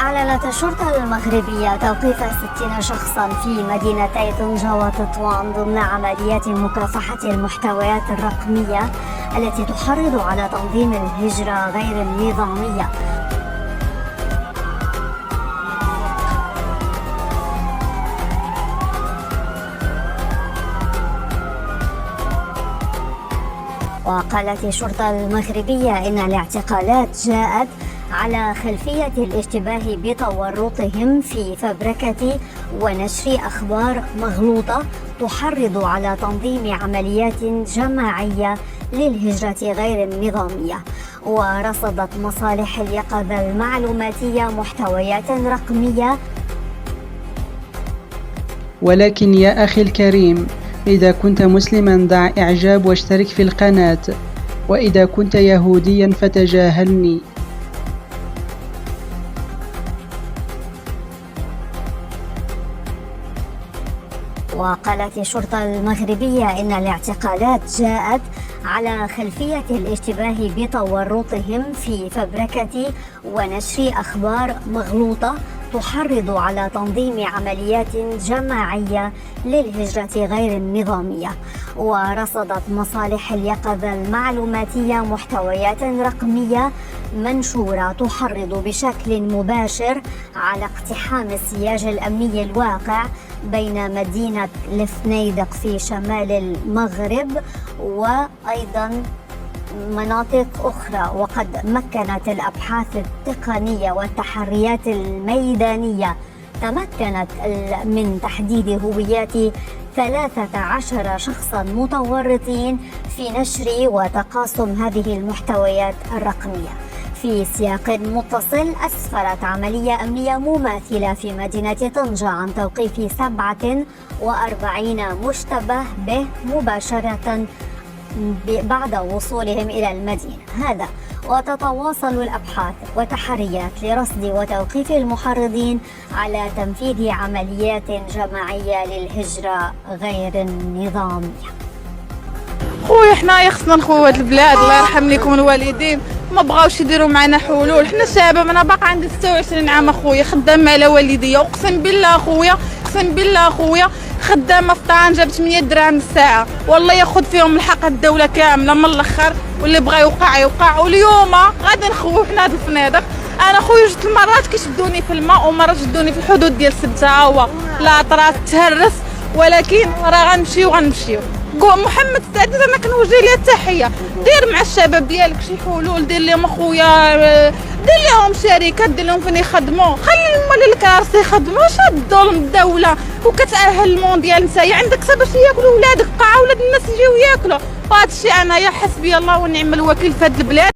أعلنت الشرطة المغربية توقيف 60 شخصا في مدينتي طنجة وتطوان ضمن عمليات مكافحة المحتويات الرقمية التي تحرض على تنظيم الهجرة غير النظامية. وقالت الشرطة المغربية إن الاعتقالات جاءت على خلفية الاشتباه بتورطهم في فبركة ونشر أخبار مغلوطة تحرض على تنظيم عمليات جماعية للهجرة غير النظامية. ورصدت مصالح اليقظة المعلوماتية محتويات رقمية. ولكن يا أخي الكريم، إذا كنت مسلما ضع إعجاب واشترك في القناة، وإذا كنت يهوديا فتجاهلني. وقالت الشرطة المغربية إن الاعتقالات جاءت على خلفية الاشتباه بتورطهم في فبركة ونشر أخبار مغلوطة تحرض على تنظيم عمليات جماعية للهجرة غير النظامية. ورصدت مصالح اليقظة المعلوماتية محتويات رقمية منشورة تحرض بشكل مباشر على اقتحام السياج الأمني الواقع بين مدينة الفنيدق في شمال المغرب وأيضا مناطق أخرى. وقد مكنت الأبحاث التقنية والتحريات الميدانية من تحديد هويات 13 شخصا متورطين في نشر وتقاسم هذه المحتويات الرقمية. في سياق متصل، أسفرت عملية أمنية مماثلة في مدينة طنجة عن توقيف 47 مشتبه به مباشرة بعد وصولهم إلى المدينة. هذا وتتواصل الأبحاث وتحريات لرصد وتوقيف المحرضين على تنفيذ عمليات جماعية للهجرة غير النظامية. خويا حنايا خصنا نخويو هاد البلاد، الله يرحم لكم الوالدين، ما بغاوش يديروا معنا حلول. حنا شباب، انا باقا عندي 26 عام اخويا، خدامه على والديا، اقسم بالله اخويا، اقسم بالله اخويا، خدامه في طنجه ب 8 دراهم الساعه، والله ياخذ فيهم الحق الدوله كامله من الاخر، واللي بغى يوقع يوقع. واليوم غادي نخويو حنا هاد الفنادق. انا خويا جوج المرات كيشدوني في الماء ومرات شدوني في الحدود ديال سبته، ها هو لاطراس تهرس، ولكن راه غنمشيو. محمد السادس انا كنوجه ليه التحيه، دير مع الشباب ديالك شي حلول، دير لهم اخويا، دير لهم شركات، دير لهم فين يخدموا، خلي المولى الكراسي يخدموا. شادوا لهم الدوله وكتاهل المونديال، نتايا عندك صبر ياكلوا ولادك، قاع ولاد الناس يجيو ياكلوا. وهذا الشيء انايا حسبي الله ونعم الوكيل في هذه البلاد.